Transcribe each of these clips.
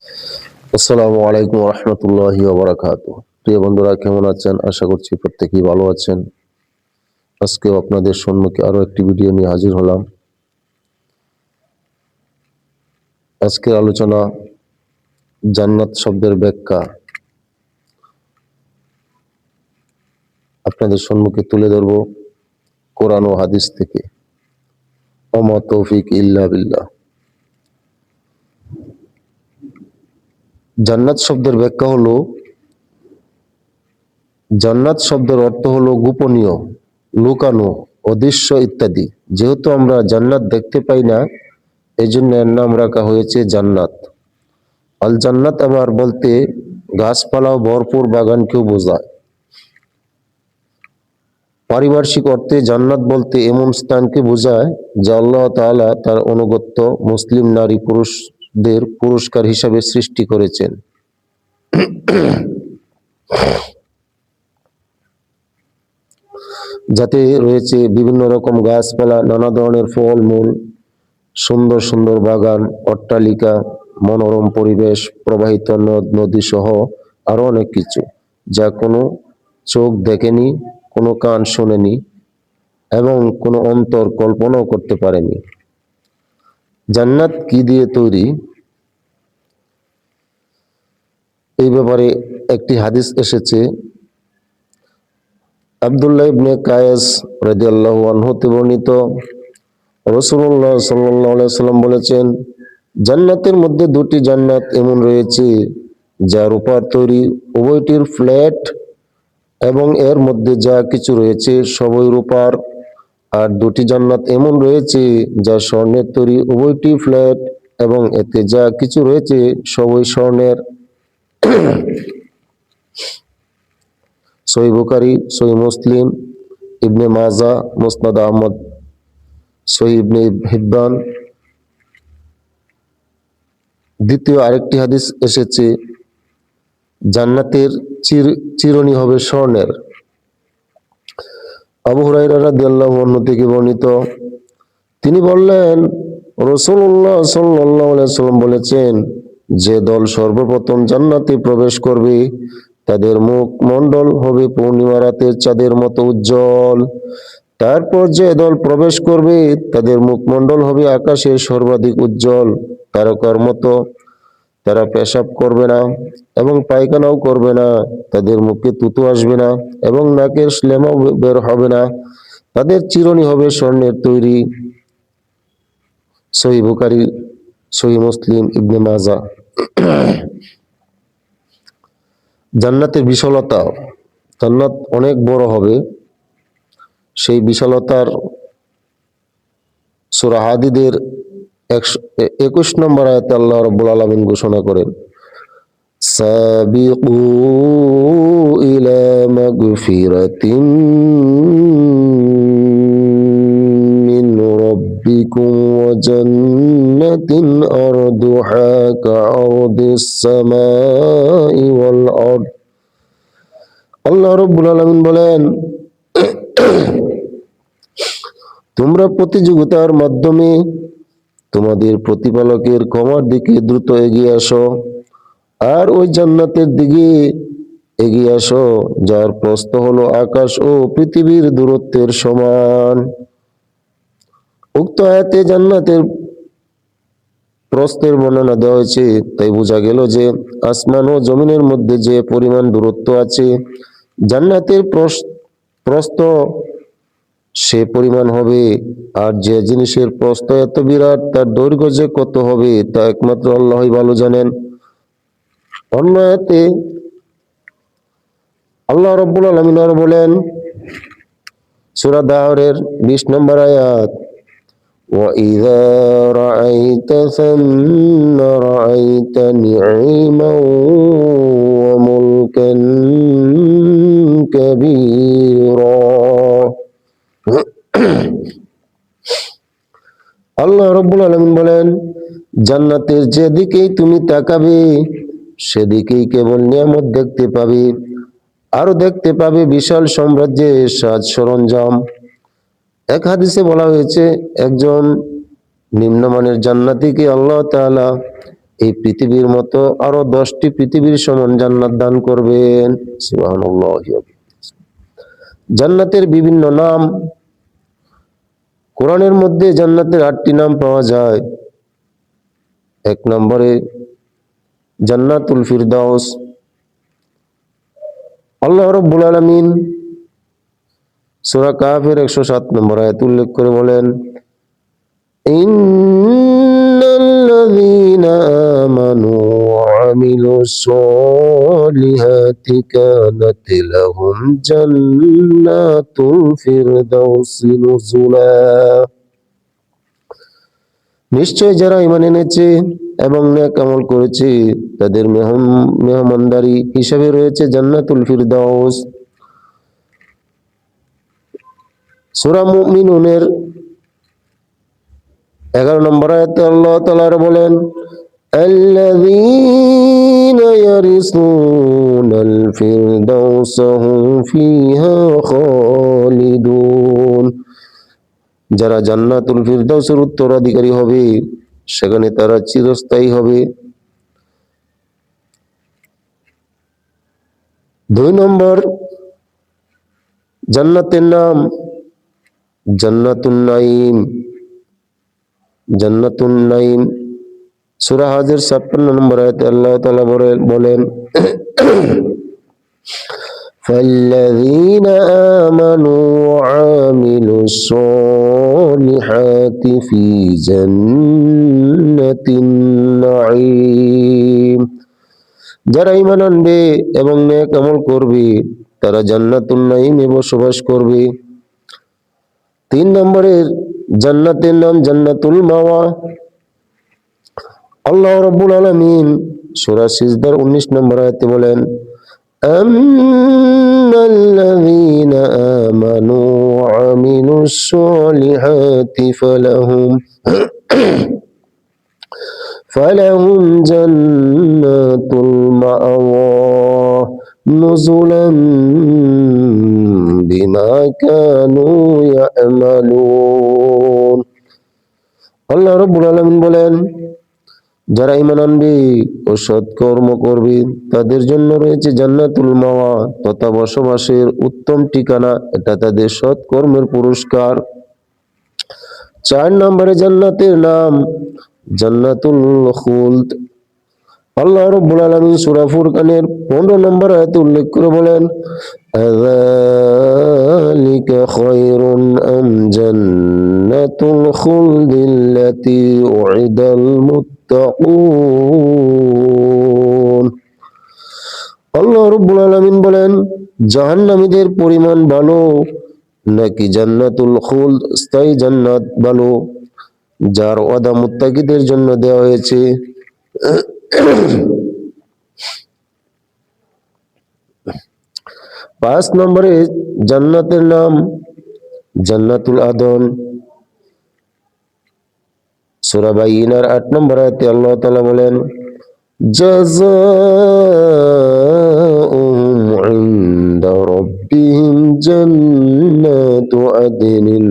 আসসালামু আলাইকুম রহমতুল্লাহি ওয়া বারাকাতুহু। প্রিয় বন্ধুরা, কেমন আছেন? আশা করছি প্রত্যেকেই ভালো আছেন। আজকেও আপনাদের সম্মুখে আরো একটি ভিডিও নিয়ে হাজির হলাম। আজকের আলোচনা জান্নাত শব্দের ব্যাখ্যা আপনাদের সম্মুখে তুলে ধরব কোরআন ও হাদিস থেকে। ওমা তৌফিক ইল্লা বিল্লাহ। জান্নাত শব্দের ব্যাখ্যা হলো, জান্নাত শব্দের অর্থ হলো গোপনীয়, লুকানো, অদৃশ্য ইত্যাদি। যেহেতু আমরা জান্নাত দেখতে পাই না, এই জন্য এর নাম রাখা হয়েছে জান্নাত। আল জান্নাত আবার বলতে গাছপালা ও ভরপুর বাগানকেও বোঝায়। পারিভাষিক অর্থে জান্নাত বলতে এমন স্থানকে বোঝায় যা আল্লাহ তাআলা তার অনুগত মুসলিম নারী পুরুষদের পুরস্কার হিসাবে সৃষ্টি করেছেন। যাতে রয়েছে বিভিন্ন রকম গাছপালা, নানা ধরনের ফল মূল, সুন্দর সুন্দর বাগান, অট্টালিকা, মনোরম পরিবেশ, প্রবাহিত নদ নদী সহ আরো অনেক কিছু, যা কোনো চোখ দেখেনি, কোনো কান শোনেনি এবং কোনো অন্তর কল্পনাও করতে পারেনি। জান্নাত কি দিয়ে তৈরি, এই ব্যাপারে একটি হাদিস এসেছে। আব্দুল্লাহ ইবনে কায়েস রাদিয়াল্লাহু আনহু হতে বর্ণিত, রাসূলুল্লাহ সাল্লাল্লাহু আলাইহি সাল্লাম বলেছেন, জান্নাতের মধ্যে দুটি জান্নাত এমন রয়েছে যা রূপার তৈরি, উভয়টির ফ্ল্যাট এবং এর মধ্যে যা কিছু রয়েছে সবই রূপার। আর দুটি জান্নাত এমন রয়েছে যা স্বর্ণের তৈরি, উভয়টি ফ্ল্যাট এবং এতে যা কিছু রয়েছে সবই স্বর্ণের। সহিহ বুখারী, সহিহ মুসলিম, ইবনে মাজা, মুসনাদ আহমদ, সহিহ ইবনে হিব্বান। দ্বিতীয় আরেকটি হাদিস এসেছে, জান্নাতের চিরুনি হবে স্বর্ণের। আবু হুরায়রা রাদিয়াল্লাহু আনহু থেকে বর্ণিত, তিনি বললেন, রাসূলুল্লাহ সাল্লাল্লাহু আলাইহি ওয়াসাল্লাম বলেছেন, যে দল সর্বপ্রথম জান্নাতে প্রবেশ করবে তাদের মুখমণ্ডল হবে পূর্ণিমা রাতের চাঁদের মতো উজ্জ্বল। তারপর যে দল প্রবেশ করবে তাদের মুখমণ্ডল হবে আকাশের সর্বাধিক উজ্জ্বল তারকার মতো। তারা পেশাব করবে না এবং পায়খানাও করবে না, তাদের মুখে থুতু আসবে না এবং নাকের শ্লেমাও বের হবে না। তাদের চিরুনি হবে স্বর্ণের তৈরি। সহিহ বুখারী, সহিহ মুসলিম, ইবনে মাজা। জান্নাতের বিশালতা, জান্নাত অনেক বড় হবে। সেই বিশালতার সূরা হাদীদের 21 নম্বর আয়াতে আল্লাহ রাব্বুল আলামিন ঘোষণা করেন, সাবিকু ইলা মাগফিরাতিন মিন রাব্বিকুম ওয়া জান্নাতিন আরদুহা কাআরদিস সামাই ওয়াল আরদ। আল্লাহ রাব্বুল আলামিন বলেন, তোমরা প্রতিযোগিতার মাধ্যমে তোমাদের প্রতিপালকের ক্ষমার দিকে দ্রুত এগিয়ে আসো, আর ওই জান্নাতের দিকে এগিয়ে আসো যার প্রস্থ হলো আকাশ ও পৃথিবীর দূরত্বের সমান। উক্ত আয়াতে জান্নাতের প্রস্থের বর্ণনা দেওয়া হয়েছে, তাই বোঝা গেল যে আসমান ও জমিনের মধ্যে যে পরিমাণ দূরত্ব আছে, জান্নাতের প্রস্থ সে পরিমাণ হবে। আর যে জিনিসের প্রস্থ এত বিরাট, তার দৈর্ঘ্য যে কত হবে তা একমাত্র আল্লাহই ভালো জানেন। অন্য আয়াতে আল্লাহ রাব্বুল আলামিন আরো বলেন, সূরা দাহরের 20 নম্বর আয়াত, ওয়া ইযা রাআইতা সাম্মা রাআইতা নি'মান ওয়া মুলকান কাবীরা। আল্লাহ রাব্বুল আলামিন বলেন, জান্নাতের যেদিকেই তুমি তাকাবে সেদিকেই কেবল নিয়ামত দেখতে পাবে, আরো দেখতে পাবে বিশাল সাম্রাজ্যের সাজ সরঞ্জাম। এক হাদিসে বলা হয়েছে, একজন নিম্নমানের জান্নাতীকে আল্লাহ তাআলা এই পৃথিবীর মতো আরো 10টি পৃথিবীর সমান জান্নাত দান করবেন। সুবহানাল্লাহ। জান্নাতের বিভিন্ন নাম, কোরআনের মধ্যে জান্নাতের 8টি নাম পাওয়া যায়। 1 নম্বরে জান্নাতুল ফিরদাউস। আল্লাহ রাব্বুল আলামিন সূরা কাফের 107 নম্বর আয়াত উল্লেখ করে বলেন, ইন্নাল্লাযীনা আমানু ওয়া আমিলুস সলিহাতি কানাত লাহুম জান্নাতুল ফিরদাউসি নুজুলা। নিশ্চয় যারা ঈমান এনেছে এবং নেক আমল করেছে তাদের মেহমানদারি হিসেবে রয়েছে জান্নাতুল ফিরদাউস। সূরা মুমিনুনের 11 নম্বর আয়াতে আল্লাহ তাআলা বলেন, আল্লাযীনা ইয়ারিসুনাল ফিরদাউস হুম ফিহা খালিদুন। যারা জান্নাতুল ফিরদাউসের উত্তরাধিকারী হবে সেখানে তারা চিরস্থায়ী হবে। 2 নম্বর জান্নাতের নাম জান্নাতুন নাঈম। জান্নাতুন নাঈম সূরা হাজর 56 নম্বর আয়াতে আল্লাহ তাআলা বলেন, فالذين آمنوا وعملوا الصالحات في جنة النعيم। যারা ঈমান আনবে এবং নেক আমল করবে তারা জান্নাতুন নাঈমে বসবাস করবে। 3 নম্বরের জান্নাতের নাম জান্নাতুল মাওয়া। আল্লাহ রাব্বুল আলামিন সূরা সিজদার 19 নম্বর আয়াতে বলেন, আম্মাল্লাযীনা আমানু ওয়া আমিলুস সলিহাতি ফালাহুম জান্নাতুল মাওয়া নুজুলান বিমা কানু ইয়ামালুন। আল্লাহ রাব্বুল আলামিন বলেন, যারা ঈমান আনবে ও সৎকর্ম করবে তাদের জন্য রয়েছে জান্নাতুল মাওয়া তথা বসবাসের উত্তম ঠিকানা। এটা তাদের সৎকর্মের পুরস্কার। 4 নম্বরে জান্নাতের নাম জান্নাতুল খুলদ। আল্লাহ রাব্বুল আলামিন সূরা ফুরকানের 15 নম্বর আয়াতে উল্লেখ করে বলেন, আযালিকা খায়রুন আম জান্নাতুল খুলদিল্লাতী উইদাল মুত্তাকুন। আল্লাহ রাব্বুল আলামিন বলেন, জাহান্নামীদের পরিমাণ ভালো নাকি জান্নাতুল খুলদ স্থায়ী জান্নাত ভালো যার ওয়াদা মুত্তাকিদের জন্য দেওয়া হয়েছে। 5 নম্বরে জান্নাতের নাম জান্নাতুল আদন। সূরা বাইয়িনার 8 নম্বর আয়াতে আল্লাহ তাআলা বলেন, জাযাউহুম ইনদা রাব্বিহিম জান্নাতু আদনিন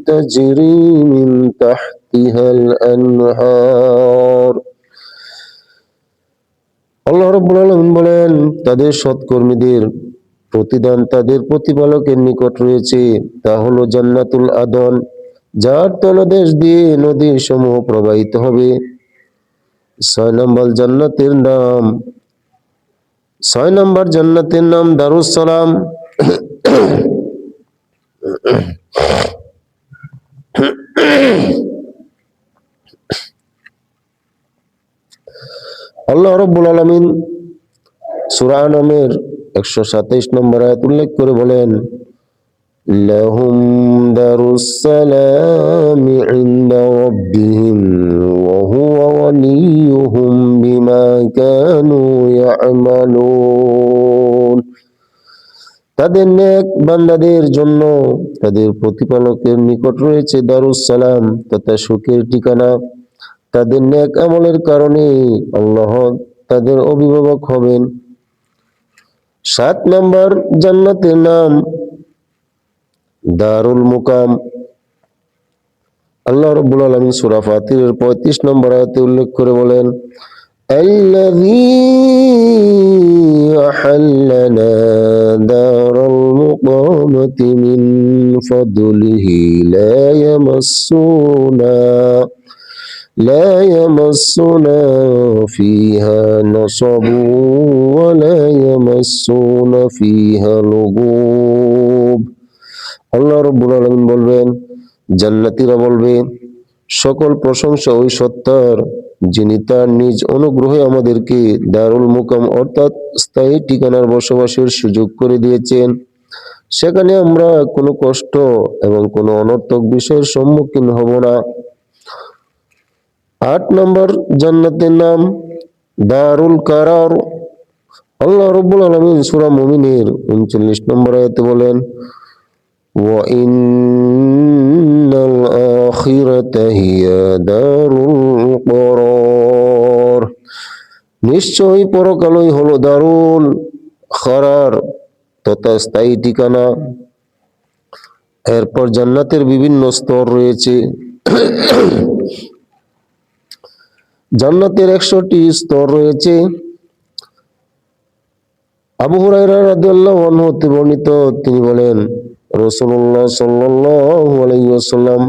তাজরি মিন তাহতিহাল আনহার। আল্লাহ রাব্বুল আলামিন বলেন, তাদের সৎকর্মীদের প্রতিদান তাদের প্রতিপালকের নিকট রয়েছে, তা হলো জান্নাতুল আদন, যার তলদেশ দিয়ে নদীর সমূহ প্রবাহিত হবে। 6 নম্বর জান্নাতের নাম দারুস সালাম। আল্লাহ রাব্বুল আলামিন সূরা আনামের 127 নম্বর আয়াত উল্লেখ করে বলেন, লাহুম দারুস সালামি ইনদা রাব্বিহিম ওয়া হুয়া ওয়ালিয়ুহুম বিমা কানু ইয়ামালুন। তাদের নেক বান্দাদের জন্য তাদের প্রতিপালকের নিকট রয়েছে দারুস সালাম তথা সুখের ঠিকানা। তাদের নেক আমলের কারণে আল্লাহ তাদের অভিভাবক হবেন। 7 নম্বর জান্নাতের নাম দারুল মুকাম। আল্লাহ রাব্বুল আলামিন সূরা ফাতিরের 35 নম্বর আয়াতে উল্লেখ করে বলেন, আল্লাযী আহাল্লানা দারাল মুকামাতি মিন ফাদলিহি لا يمسنا فيها نصب ولا يمسون فيها لغوب। আল্লাহ রাব্বুল আলামিন বলবেন, জান্নাতীরা বলবে, সকল প্রশংসা ওই সত্তার যিনি তার নিজ অনুগ্রহে আমাদেরকে দারুল মুকাম অর্থাৎ স্থায়ী ঠিকানার বসবাসের সুযোগ করে দিয়েছেন। সেখানে আমরা কোনো কষ্ট এবং কোনো অনর্থক বিষয়ের সম্মুখীন হব না। 8 নম্বর জান্নাতের নাম দারুল কারার। আল্লাহ রাব্বুল আলামিন সূরা মুমিনের 39 নম্বর আয়াতে বলেন, ওয়া ইন্নাল আখিরাতা হিয়া দারুল করার। নিশ্চয়ই পরকালই হলো দারুল করার তথা স্থায়ী ঠিকানা। এরপর জান্নাতের বিভিন্ন স্তর রয়েছে। জান্নাতের 100টি স্তর রয়েছে। আবু হুরায়রা রাদিয়াল্লাহু আনহু হতে বর্ণিত, তিনি বলেন, রাসূলুল্লাহ সাল্লাল্লাহু আলাইহি ওয়াসাল্লাম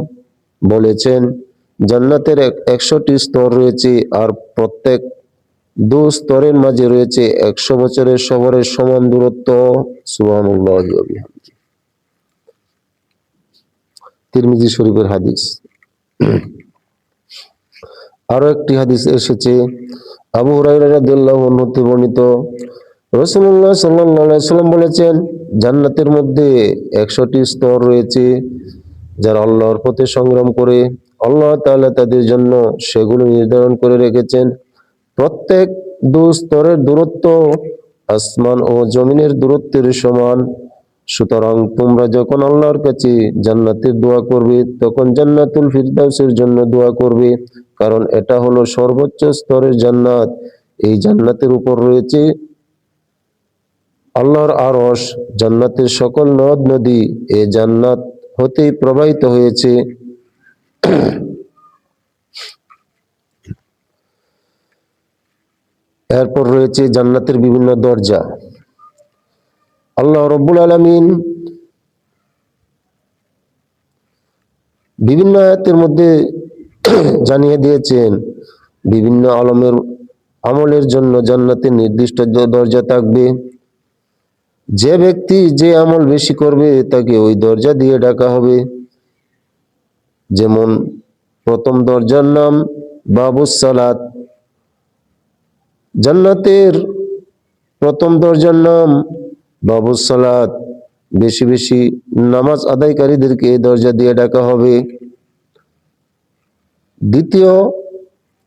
বলেছেন, জান্নাতের 100টি স্তর রয়েছে, আর প্রত্যেক 2 স্তরের মাঝে রয়েছে 100 বছরের সফরের সমান দূরত্ব। সুবহানাল্লাহি ওয়া বিহামদিহি। তিরমিজি শরীফের হাদিস। আরো একটি হাদিস এসেছে, আবু হুরায়রা রাদিয়াল্লাহু আনহু হতে বর্ণিত, রাসূলুল্লাহ সাল্লাল্লাহু আলাইহি ওয়াসাল্লাম বলেছেন, জান্নাতের মধ্যে 100টি স্তর রয়েছে। যারা আল্লাহর পথে সংগ্রাম করে, আল্লাহ তাআলা তাদের জন্য সেগুলো নির্ধারণ করে রেখেছেন। প্রত্যেক 2 স্তরের দূরত্ব আসমান ও জমিনের দূরত্বের সমান। সুতরাং তোমরা যখন আল্লাহর কাছে জান্নাতের দোয়া করবে, তখন জান্নাতুল ফিরদাউসের জন্য দোয়া করবে, কারণ এটা হলো সর্বোচ্চ স্তরের জান্নাত। এই জান্নাতের উপর রয়েছে আল্লাহর আরশ। জান্নাতের সকল নদ নদী এই জান্নাত হতেই প্রবাহিত হয়েছে। এরপর রয়েছে জান্নাতের বিভিন্ন দরজা। আল্লাহ রাব্বুল আলামিন বিভিন্ন আয়াতের মধ্যে জানিয়ে দিয়েছেন, বিভিন্ন আমলের জন্য জান্নাতে নির্দিষ্ট দরজা থাকবে। যে ব্যক্তি যে আমল বেশি করবে তাকে ওই দরজা দিয়ে ডাকা হবে। যেমন প্রথম দরজার নাম বাবুস সালাত। জান্নাতের প্রথম দরজার নাম বাবুস সালাত। বেশি বেশি নামাজ আদায়কারীদেরকে এই দরজা দিয়ে ডাকা হবে। দ্বিতীয়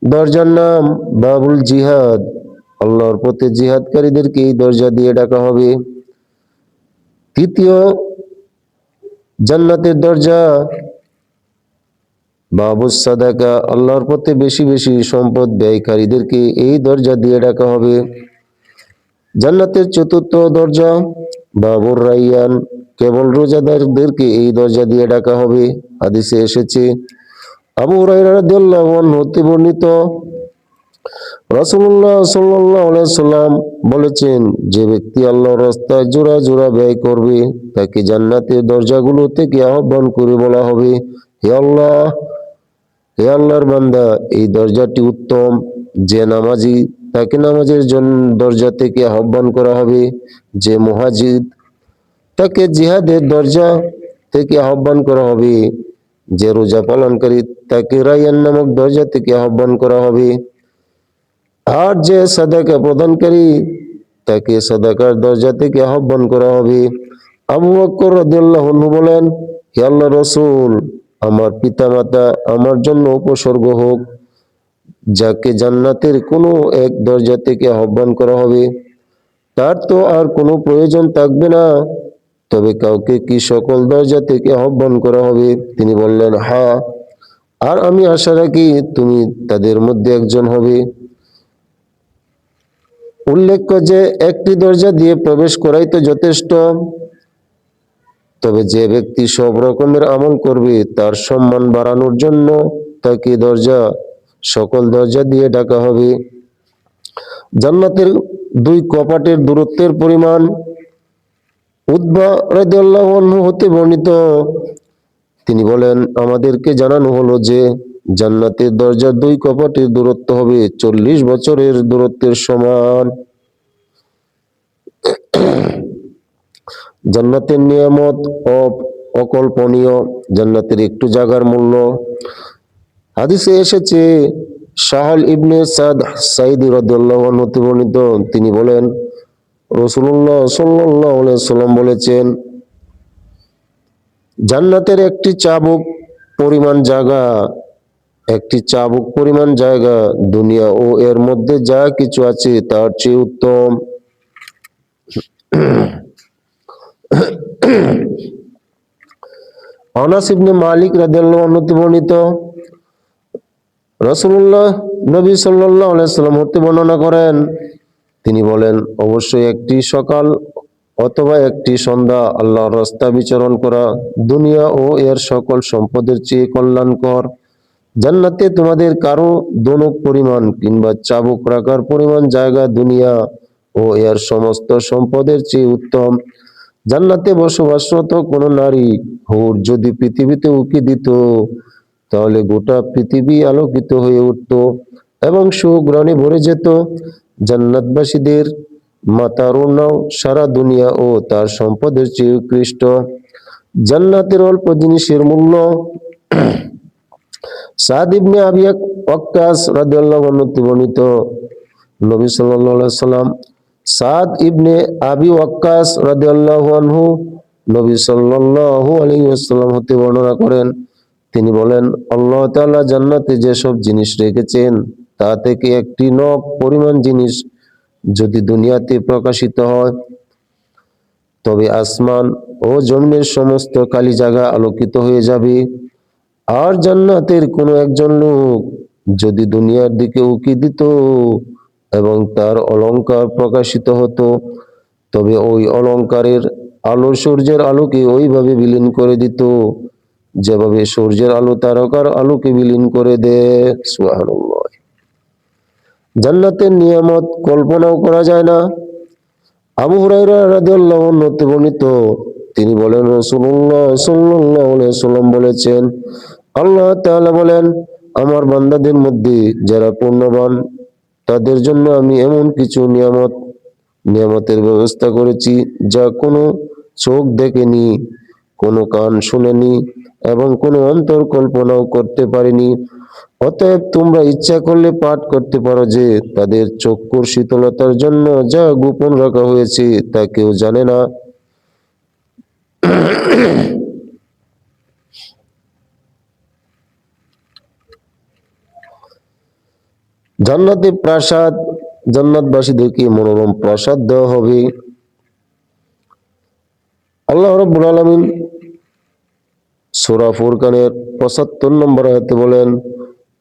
দরজার নাম বাবুল জিহাদ। আল্লাহর পথে জিহাদকারীদেরকে এই দরজা দিয়ে ডাকা হবে। তৃতীয় জান্নাতের দরজা বাবুস সাদাকা। আল্লাহর পথে বেশি বেশি সম্পদ ব্যয়কারীদেরকে এই দরজা দিয়ে ডাকা হবে। জান্নাতের চতুর্থ দরজা বাবুর রাইয়ান। কেবল রোজাদারদেরকে এই দরজা দিয়ে ডাকা হবে। হাদিসে এসেছে, আবু হুরায়রা রাদিয়াল্লাহু আনহু হতে বর্ণিত, রাসূলুল্লাহ সাল্লাল্লাহু আলাইহি ওয়াসাল্লাম বলেছেন, যে ব্যক্তি আল্লাহর রাস্তায় জোড়া জোড়া ব্যয় করবে, তাকে জান্নাতের দরজাগুলো থেকে আহ্বান করে বলা হবে, হে আল্লাহ, হে আল্লাহর বান্দা, এই দরজাটি উত্তম। যে নামাজি, তাকে নামাজের জন্য দরজা থেকে আহ্বান করা হবে। যে মুহাজিদ, তাকে জিহাদের দরজা থেকে আহ্বান করা হবে। যে রোজা পালনকারী, তাকে রায়ান নামক দরজা থেকে আহ্বান করা হবে। আর যে সাদাকা প্রদানকারী, তাকে সাদাকার দরজা থেকে আহ্বান করা হবে। আবু বকর রাদিয়াল্লাহু আনহু বলেন, হে আল্লাহর রাসূল, আমার পিতামাতা আমার জন্য উপসর্গ হোক। যাকে জান্নাতের কোনো এক দরজা থেকে আহ্বান করা হবে, তার তো আর কোনো প্রয়োজন থাকবে না। তবে কাউকে কি সকল দরজা থেকে আহ্বান করা হবে? তিনি বললেন, হ্যাঁ, আর আমি আশা রাখি তুমি তাদের মধ্যে একজন হবে। উল্লেখ্য যে একটি দরজা দিয়ে প্রবেশ করাই তো যথেষ্ট। তবে যে ব্যক্তি সব রকমের আমল করবে তার সম্মান বাড়ানোর জন্য তাকে সকল দরজা দিয়ে ডাকা হবে। জান্নাতের দুই কপাটের দূরত্বের পরিমাণ উতবা রাদিয়াল্লাহু আনহু হতে বর্ণিত, তিনি বলেন, আমাদেরকে জানানো হলো যে জান্নাতের দরজার দুই কপাটের দূরত্ব হবে 40 বছরের দূরত্বের সমান। জান্নাতের নিয়ামত অকল্পনীয়। জান্নাতের একটু জায়গার মূল্য। হাদিসে এসেছে, সাহাল ইবনে সাঈদ রাদিয়াল্লাহু আনহু হতে বর্ণিত, তিনি বলেন, রাসূলুল্লাহ সাল্লাল্লাহু আলাইহি ওয়াসাল্লাম বলেছেন, জান্নাতের একটি চাবুক পরিমাণ জায়গা দুনিয়া ও এর মধ্যে যা কিছু আছে তার চেয়ে উত্তম। আনাস ইবনে মালিক রাদিয়াল্লাহু আনহু হতে বর্ণিত, রাসূলুল্লাহ নবী সাল্লাল্লাহু আলাইহি ওয়াসাল্লাম হতে বর্ণনা করেন, তিনি বলেন, অবশ্যই একটি সকাল অথবা একটি সন্ধ্যা আল্লাহর রাস্তা বিচরণ করা দুনিয়া ও এর সকল সম্পদের চেয়ে কল্যাণকর। জান্নাতে তোমাদের কারো দনক পরিমাণ কিংবা চাবুক রাখার পরিমাণ জায়গা দুনিয়া ও এর সমস্ত সম্পদের চেয়ে উত্তম। জান্নাতে বসবাসরত কোনো নারী হুর যদি পৃথিবীতে উকি দিত, তাহলে গোটা পৃথিবী আলোকিত হয়ে উঠত এবং সুঘ্রাণে ভরে যেত। জান্নাতবাসীদের মাতার ওড়নাও সারা দুনিয়া ও তার সম্পদের চেয়ে উৎকৃষ্ট। জান্নাতের অল্প জিনিসের মূল্য। সাদ ইবনে আবি ওয়াক্কাস রাদিয়াল্লাহু আনহু বর্ণিত, নবী সাল্লাল্লাহু আলাইহি সাল্লাম সাদ ইবনে আবি ওয়াক্কাস রাদিয়াল্লাহু আনহু নবী সাল্লাল্লাহু আলাইহি ওয়াসাল্লাম হতে বর্ণনা করেন, তিনি বলেন, আল্লাহ তাআলা জান্নাতে যেসব জিনিস রেখেছেন তা থেকে একটি নখ পরিমাণ জিনিস যদি দুনিয়াতে প্রকাশিত হয়, তবে আসমান ও জমিনের সমস্ত খালি জায়গা আলোকিত হয়ে যাবে। আর জান্নাতের কোনো একজন লোক যদি দুনিয়ার দিকে উকি দিত এবং তার অলংকার প্রকাশিত হতো, তবে ওই অলংকারের আলো সূর্যের আলোকে ওইভাবে বিলীন করে দিত যেভাবে সূর্যের আলো তারকার আলোকে বিলীন করে দেয়। সুবহানাল্লাহ। জান্নাতের নিয়ামত কল্পনাও করা যায় না। আবু হুরায়রা রাদিয়াল্লাহু আনহু হতে বর্ণিত, তিনি বলেন, রাসূলুল্লাহ সাল্লাল্লাহু আলাইহি ওয়াসাল্লাম বলেছেন, আল্লাহ তাআলা বলেন, আমার বান্দাদের মধ্যে যারা পূর্ণবান তাদের জন্য আমি এমন কিছু নিয়ামতের ব্যবস্থা করেছি যা কোনো চোখ দেখেনি, কোনো কান শুনেনি এবং কোনো অন্তর কল্পনাও করতে পারেনি। অতএব তোমরা ইচ্ছা করলে পাঠ করতে পারো যে তাদের চক্ষুর শীতলতার জন্য যা গোপন রাখা হয়েছে তা কেউ জানে না। জান্নাতে প্রাসাদ, জান্নাতবাসীদেরকে মনোরম প্রাসাদ দেওয়া হবে। আল্লাহ রাব্বুল আলামিন সূরা ফুরকানের ৭৫ নম্বর আয়াতে বলেন,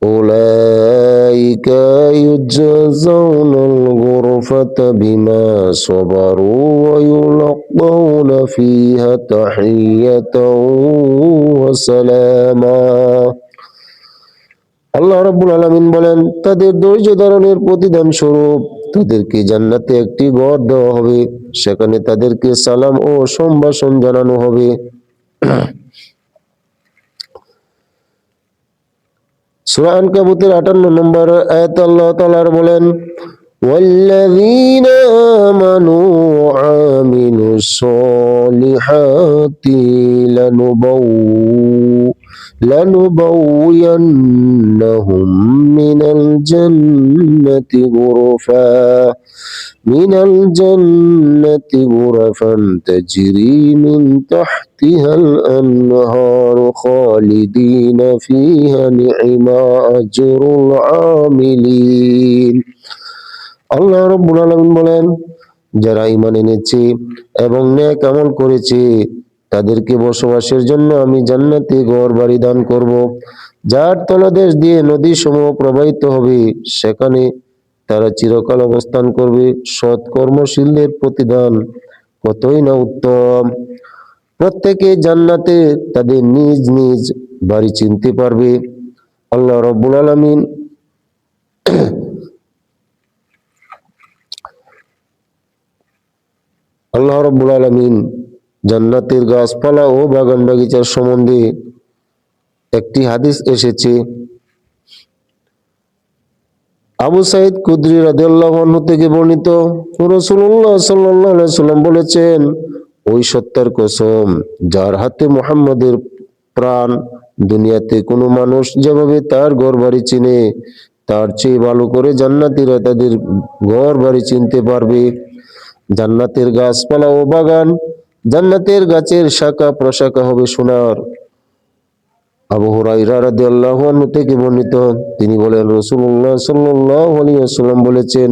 উলাইকা ইউজাউনাল গুরফাতা বিমা সাবারু ওয়া ইউলাক্কাউনা ফিহা তাহিয়াতাও ওয়া সালামা। আল্লাহ রাব্বুল আলামিন বলেন, তাদের ধৈর্য ধারণের প্রতিদান স্বরূপ তাদেরকে জান্নাতে একটি ঘর দেওয়া হবে, সেখানে তাদেরকে সালাম ও সম্ভাষণ জানানো হবে। সূরা আনকাবুতের ৫৮ নম্বর আয়াতে আল্লাহ তাআলা বলেন, ওয়াল্লাযীনা আমানু ওয়া আমিলুস সলিহাতি লানুবাউয়ান্নাহুম মিনাল জান্নাতি গুরফান তাজরি মিন তাহতিহাল আনহারু খালিদিনা ফিহা নি'মা আজরুল আমিলিন। আল্লাহ রাব্বুল আলামিন বলেন, যারা ঈমান এনেছে এবং নেক আমল করেছে তাদেরকে বসবাসের জন্য আমি জান্নাতে ঘর বাড়ি দান করব, যার তলদেশ দিয়ে নদী সমূহ প্রবাহিত হবে, সেখানে তারা চিরকাল অবস্থান করবে। সৎ কর্মশীলদের প্রতিদান কতই না উত্তম। প্রত্যেকে জান্নাতে তাদের নিজ নিজ বাড়ি চিনতে পারবে। আল্লাহ রাব্বুল আলামিন আল্লাহ রাব্বুল আলামিন জান্নাতের গাছপালা ও বাগান বাগিচার সম্বন্ধে একটি হাদিস এসেছে। আবু সাঈদ খুদরি রাদিয়াল্লাহু আনহু থেকে বর্ণিত, রাসূলুল্লাহ সাল্লাল্লাহু আলাইহি সাল্লাম বলেছেন, ওই সত্তার কসম যার হাতে মুহাম্মাদের প্রাণ, দুনিয়াতে কোনো মানুষ যেভাবে তার ঘর বাড়ি চিনে তার চেয়ে ভালো করে জান্নাতীরা তাদের ঘর বাড়ি চিনতে পারবে। জান্নাতের গাছপালা ও বাগান, জান্নাতের গাছের শাখা প্রশাখা হবে সোনার। আবু হুরায়রা রাদিয়াল্লাহু আনহু থেকে বর্ণিত, তিনি বলেন, রাসূলুল্লাহ সাল্লাল্লাহু আলাইহি ওয়াসাল্লাম বলেছেন,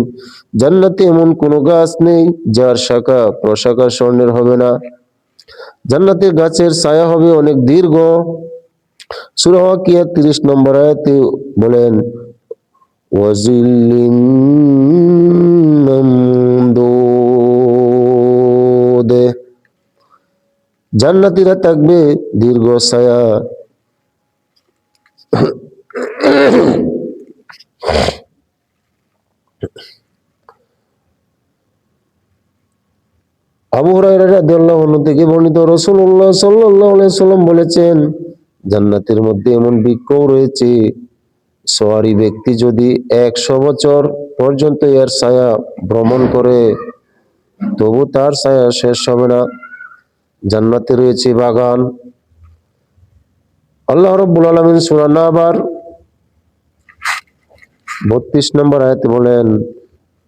জান্নাতে এমন কোন গাছ নেই যার শাখা প্রশাখা স্বর্ণের হবে না। জান্নাতের গাছের ছায়া হবে অনেক দীর্ঘ। সূরা ওয়াকিয়া 30 নম্বর আয়াতে বলেন, ওয়াজিল্লিন মামদুদ, জান্নাতীরা থাকবে দীর্ঘ ছায়া। আবু হুরায়রা রাদিয়াল্লাহু আনহু থেকে বর্ণিত, রাসূলুল্লাহ সাল্লাল্লাহু আলাইহি সাল্লাম বলেছেন, জান্নাতের মধ্যে এমন বৃক্ষ রয়েছে, সওয়ারি ব্যক্তি যদি 100 বছর পর্যন্ত এর ছায়া ভ্রমণ করে তবু তার ছায়া শেষ হবে না। জান্নাতে রয়েছে বাগান। আল্লাহ রাব্বুল আলামিন সূরা নাবার 32 নম্বর আয়াতে বলেন,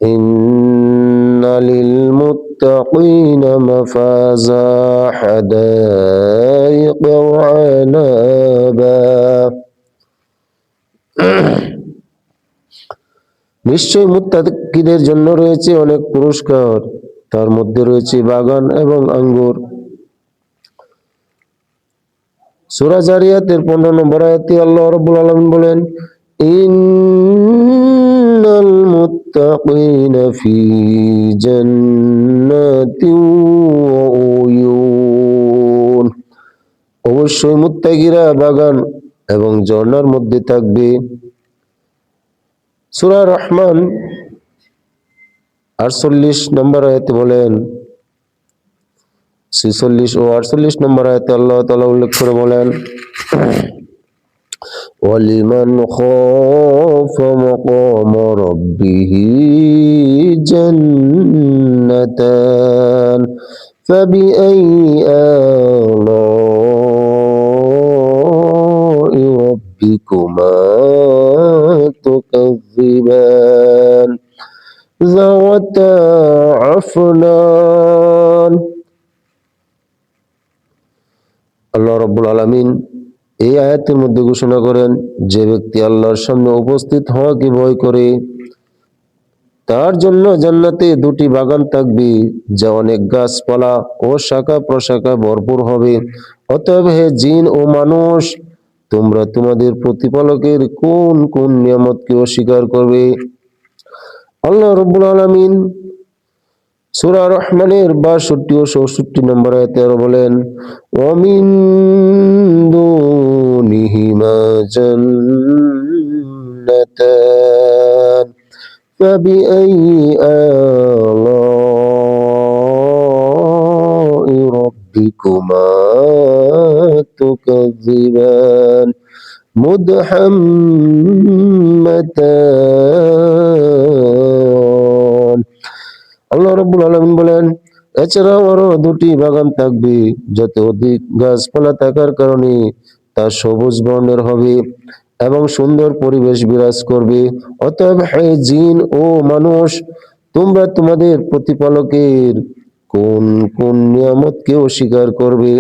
ইন্না লিল মুত্তাকিনা মাফাজা হাদাইক ওয়া আনাবা, নিশ্চয় মুত্তাকিদের জন্য রয়েছে অনেক পুরস্কার, তার মধ্যে রয়েছে বাগান এবং আঙ্গুর। সূরা জারিয়াতের 15 নম্বর আয়াতে আল্লাহ রাব্বুল আলামিন বলেন, ইন্নাল মুত্তাকিনা ফি জান্নাতিন ওয়া উয়ুন, অবশ্যই মুত্তাকিরা বাগান এবং ঝর্ণার মধ্যে থাকবে। সূরা রহমান 48 নম্বর আয়াতে বলেন, 46 ও 48 নম্বর আয়াতে আল্লাহ তাআলা উল্লেখ করে বলেন, ওয়ালিমান খাফা মাকাম রাব্বিহি জান্নাতান ফাবিআইয়ি আলা'i রাব্বিকুমা তুকাযযিবান যাওয়াতা আফনান। আল্লাহ রাব্বুল আলামিন এই আয়াতের মধ্যে ঘোষণা করেন, যে ব্যক্তি আল্লাহর সামনে উপস্থিত হওয়াকে ভয় করে তার জন্য জান্নাতে দুটি বাগান থাকবে, যা অনেক গাছপালা ও শাখা প্রশাখা ভরপুর হবে। অতএব হে জিন ও মানুষ, তোমরা তোমাদের প্রতিপালকের কোন কোন নিয়ামতকে অস্বীকার করবে? আল্লাহ রাব্বুল আলামিন সূরা রহমানের 62 ও 64 নম্বর আয়াতে আরো বলেন, ওয়া মিন দুনিহিমা জান্নাতান ফাবিআইয়ি আলা'i রাব্বিকুমা তুকাযযিবান মুদহাম্মাতান। আল্লাহ রাব্বুল আলামিন বলেন, এছাড়াও আরো দুটি বাগান থাকবে, যাতে অধিক গাছপালা থাকার কারণে তা সবুজ বর্ণের হবে এবং সুন্দর পরিবেশ বিরাজ করবে। অতএব হে জিন ও মানুষ, তোমরা তোমাদের প্রতিপালকের কোন কোন নিয়ামতকে অস্বীকার করবে?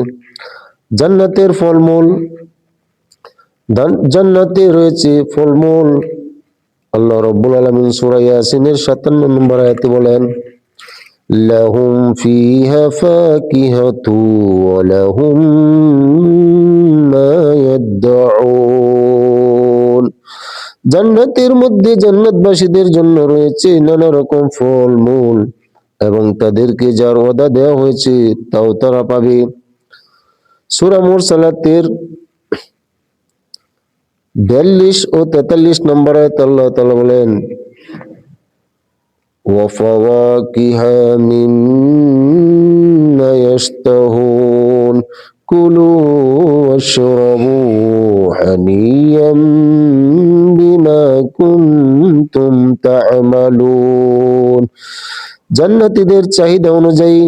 জান্নাতের ফলমূল, জান্নাতে রয়েছে ফলমূল। আল্লাহ রাব্বুল আলামিন সূরা ইয়াসিনের 57 নম্বর আয়াতে বলেন, লাহুম ফিহা ফাকিহাতু ওয়া লাহুম মা ইয়াদউন, জান্নাতের মধ্যে জান্নাতবাসীদের জন্য রয়েছে নানা রকম ফলমূল এবং তাদেরকে যার ওয়াদা দেওয়া হয়েছে তাও তারা পাবে। সূরা মুরসালাতের 42 ও 43 নম্বর আয়াতে আল্লাহ তাআলা বলেন, وفواكه مما يشتهون كلوا واشربوا هنيئا بما كنتم تعملون। জান্নাতীদের চাহিদা অনুযায়ী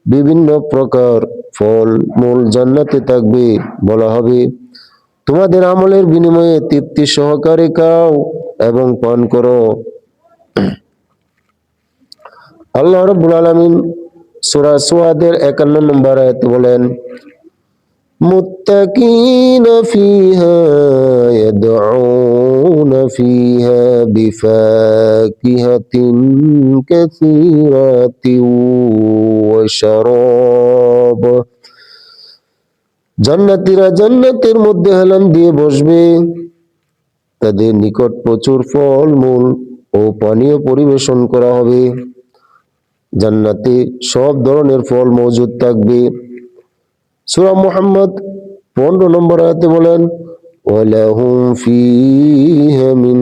বিভিন্ন প্রকার ফল মূল জান্নাতে থাকবে। বলা হবে, তোমাদের আমলের বিনিময়ে তৃপ্তি সহকারে খাও এবং পান করো। আল্লাহ রাব্বুল আলামিন সূরা সুয়াদের 51 নম্বর আয়াতে বলেন, মুত্তাকিনা ফিহা ইয়াদউনা ফিহা বিফাকিহাতিন কাসীরাতিন ওয়া শারাব। জান্নাতীরা জান্নাতের মধ্যে হেলান দিয়ে বসবে, তাদের নিকট প্রচুর ফল মূল ও পানীয় পরিবেশন করা হবে। জান্নাতে সব ধরনের ফল মজুদ থাকবে। সূরা মুহাম্মদ 15 নম্বর আয়াতে বলেন, ওয়ালাহুম ফীহা মিন